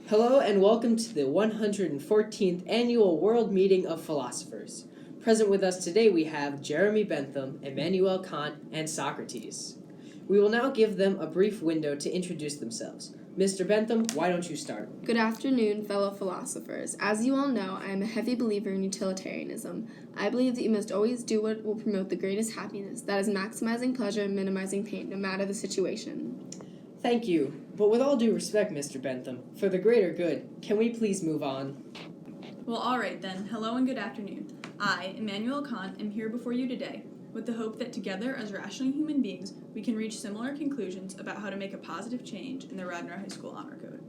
Hello and welcome to the 114th Annual World Meeting of Philosophers. Present with us today we have Jeremy Bentham, Immanuel Kant, and Socrates. We will now give them a brief window to introduce themselves. Mr. Bentham, why don't you start? Good afternoon, fellow philosophers. As you all know, I am a heavy believer in utilitarianism. I believe that you must always do what will promote the greatest happiness, that is maximizing pleasure and minimizing pain, no matter the situation. Thank you, but with all due respect, Mr. Bentham, for the greater good, can we please move on? Well, all right then. Hello and good afternoon. I, Immanuel Kant, am here before you today with the hope that together as rational human beings, we can reach similar conclusions about how to make a positive change in the Radnor High School Honor Code.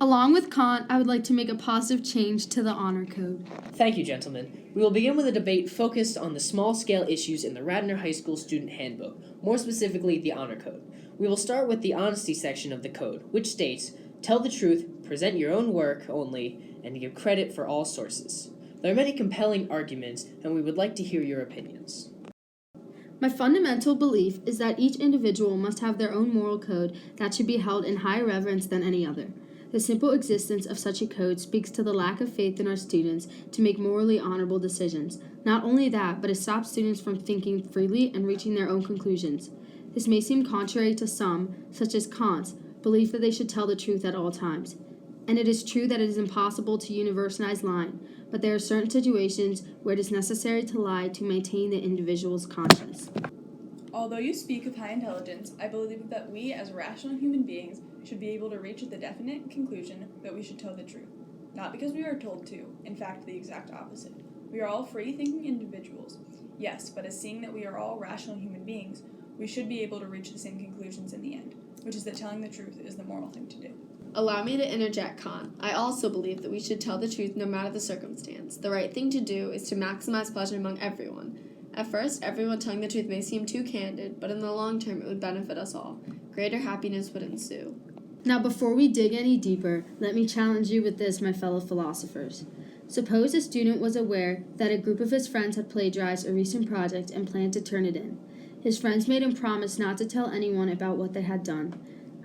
Along with Kant, I would like to make a positive change to the Honor Code. Thank you, gentlemen. We will begin with a debate focused on the small-scale issues in the Radnor High School Student Handbook, more specifically the Honor Code. We will start with the honesty section of the code, which states, "Tell the truth, present your own work only, and give credit for all sources." There are many compelling arguments, and we would like to hear your opinions. My fundamental belief is that each individual must have their own moral code that should be held in higher reverence than any other. The simple existence of such a code speaks to the lack of faith in our students to make morally honorable decisions. Not only that, but it stops students from thinking freely and reaching their own conclusions. This may seem contrary to some, such as Kant's, belief that they should tell the truth at all times. And it is true that it is impossible to universalize lying, but there are certain situations where it is necessary to lie to maintain the individual's conscience. Although you speak of high intelligence, I believe that we as rational human beings should be able to reach the definite conclusion that we should tell the truth. Not because we are told to, in fact the exact opposite. We are all free-thinking individuals. Yes, but as seeing that we are all rational human beings, we should be able to reach the same conclusions in the end, which is that telling the truth is the moral thing to do. Allow me to interject, Kant. I also believe that we should tell the truth no matter the circumstance. The right thing to do is to maximize pleasure among everyone. At first, everyone telling the truth may seem too candid, but in the long term it would benefit us all. Greater happiness would ensue. Now, before we dig any deeper, let me challenge you with this, my fellow philosophers. Suppose a student was aware that a group of his friends had plagiarized a recent project and planned to turn it in. His friends made him promise not to tell anyone about what they had done.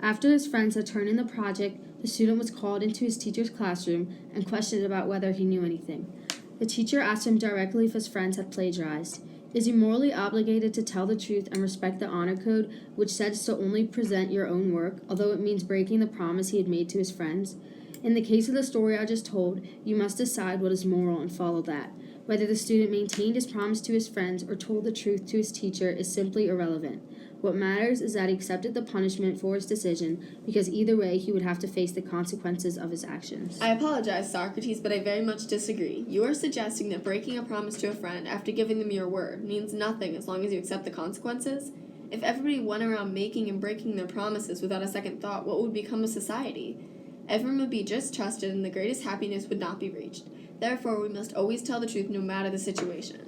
After his friends had turned in the project, the student was called into his teacher's classroom and questioned about whether he knew anything. The teacher asked him directly if his friends had plagiarized. Is he morally obligated to tell the truth and respect the honor code, which says to only present your own work, although it means breaking the promise he had made to his friends? In the case of the story I just told, you must decide what is moral and follow that. Whether the student maintained his promise to his friends or told the truth to his teacher is simply irrelevant. What matters is that he accepted the punishment for his decision, because either way he would have to face the consequences of his actions. I apologize, Socrates, but I very much disagree. You are suggesting that breaking a promise to a friend after giving them your word means nothing as long as you accept the consequences? If everybody went around making and breaking their promises without a second thought, what would become of society? Everyone would be just trusted and the greatest happiness would not be reached. Therefore, we must always tell the truth no matter the situation.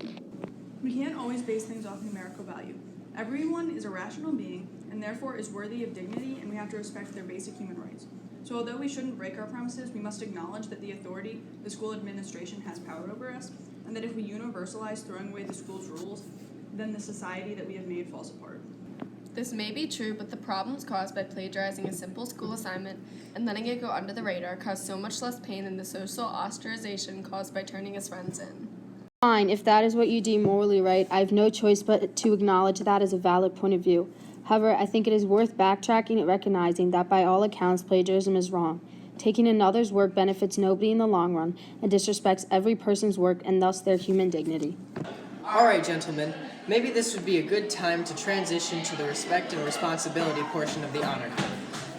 We can't always base things off numerical value. Everyone is a rational being and therefore is worthy of dignity, and we have to respect their basic human rights. So although we shouldn't break our promises, we must acknowledge that the authority, the school administration, has power over us, and that if we universalize throwing away the school's rules, then the society that we have made falls apart. This may be true, but the problems caused by plagiarizing a simple school assignment and letting it go under the radar cause so much less pain than the social ostracization caused by turning his friends in. Fine, if that is what you deem morally right, I have no choice but to acknowledge that as a valid point of view. However, I think it is worth backtracking and recognizing that by all accounts, plagiarism is wrong. Taking another's work benefits nobody in the long run and disrespects every person's work and thus their human dignity. All right, gentlemen, maybe this would be a good time to transition to the respect and responsibility portion of the honor code.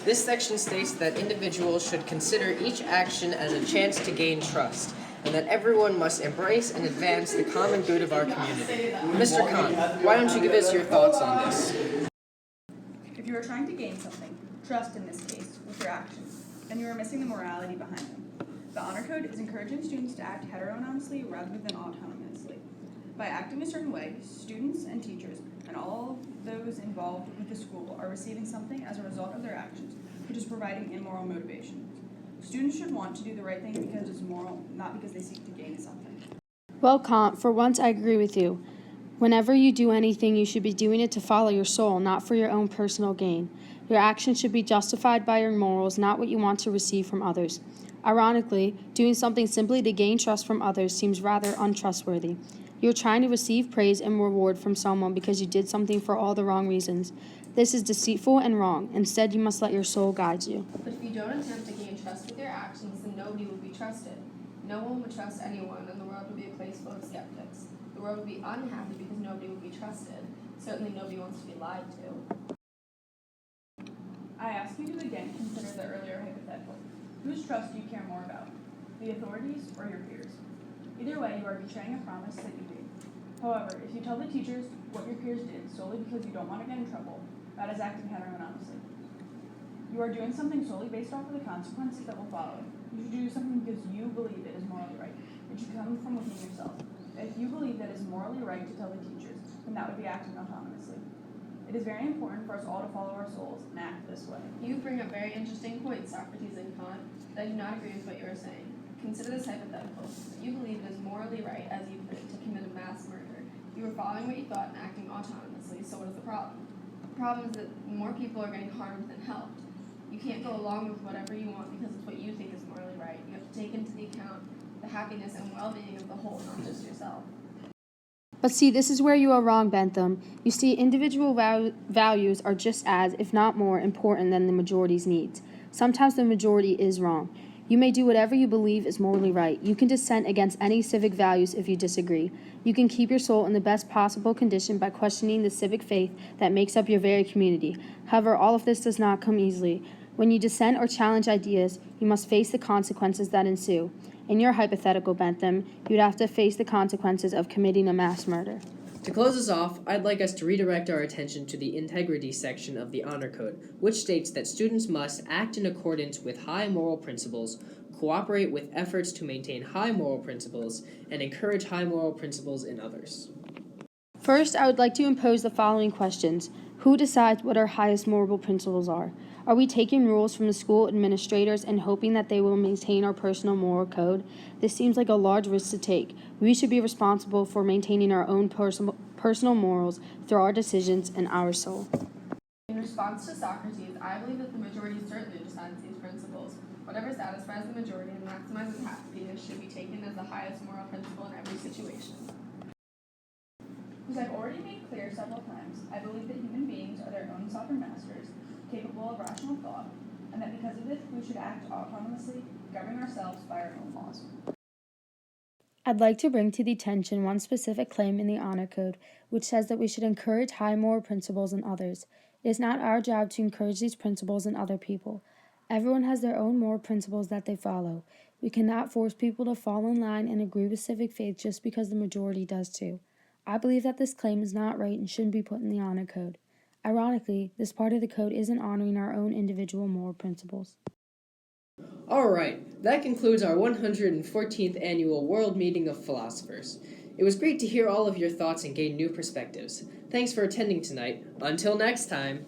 This section states that individuals should consider each action as a chance to gain trust, and that everyone must embrace and advance the common good of our community. Mr. Khan, why don't you give us your thoughts on this? If you are trying to gain something, trust in this case, with your actions, then you are missing the morality behind them. The honor code is encouraging students to act heteronomously rather than autonomously. By acting a certain way, students and teachers and all those involved with the school are receiving something as a result of their actions, which is providing immoral motivation. Students should want to do the right thing because it's moral, not because they seek to gain something. Well, Kant, for once I agree with you. Whenever you do anything, you should be doing it to follow your soul, not for your own personal gain. Your actions should be justified by your morals, not what you want to receive from others. Ironically, doing something simply to gain trust from others seems rather untrustworthy. You're trying to receive praise and reward from someone because you did something for all the wrong reasons. This is deceitful and wrong. Instead, you must let your soul guide you. But if you don't attempt to gain trust with your actions, then nobody will be trusted. No one would trust anyone, and the world would be a place full of skeptics. The world would be unhappy because nobody would be trusted. Certainly nobody wants to be lied to. I ask you to again consider the earlier hypothetical. Whose trust do you care more about? The authorities or your peers? Either way, you are betraying a promise that you made. However, if you tell the teachers what your peers did solely because you don't want to get in trouble, that is acting heteronomously. You are doing something solely based off of the consequences that will follow. You should do something because you believe it is morally right. It should come from within yourself. If you believe that it is morally right to tell the teachers, then that would be acting autonomously. It is very important for us all to follow our souls and act this way. You bring up very interesting points, Socrates and Kant, but I do not agree with what you are saying. Consider this hypothetical. You believe it is morally right, as you put it, to commit a mass murder. You were following what you thought and acting autonomously, so what is the problem? The problem is that more people are getting harmed than helped. You can't go along with whatever you want because it's what you think is morally right. You have to take into account the happiness and well-being of the whole, not just yourself. But see, this is where you are wrong, Bentham. You see, individual values are just as, if not more, important than the majority's needs. Sometimes the majority is wrong. You may do whatever you believe is morally right. You can dissent against any civic values if you disagree. You can keep your soul in the best possible condition by questioning the civic faith that makes up your very community. However, all of this does not come easily. When you dissent or challenge ideas, you must face the consequences that ensue. In your hypothetical, Bentham, you'd have to face the consequences of committing a mass murder. To close us off, I'd like us to redirect our attention to the integrity section of the Honor Code, which states that students must act in accordance with high moral principles, cooperate with efforts to maintain high moral principles, and encourage high moral principles in others. First, I would like to impose the following questions. Who decides what our highest moral principles are? Are we taking rules from the school administrators and hoping that they will maintain our personal moral code? This seems like a large risk to take. We should be responsible for maintaining our own personal morals through our decisions and our soul. In response to Socrates, I believe that the majority certainly decides these principles. Whatever satisfies the majority and maximizes happiness should be taken as the highest moral principle in every situation. As I've already made clear several times, I believe that human beings are their own sovereign masters, capable of rational thought, and that because of this, we should act autonomously, governing ourselves by our own laws. I'd like to bring to the attention one specific claim in the Honor Code, which says that we should encourage high moral principles in others. It is not our job to encourage these principles in other people. Everyone has their own moral principles that they follow. We cannot force people to fall in line and agree with civic faith just because the majority does too. I believe that this claim is not right and shouldn't be put in the Honor Code. Ironically, this part of the code isn't honoring our own individual moral principles. Alright, that concludes our 114th annual World Meeting of Philosophers. It was great to hear all of your thoughts and gain new perspectives. Thanks for attending tonight. Until next time.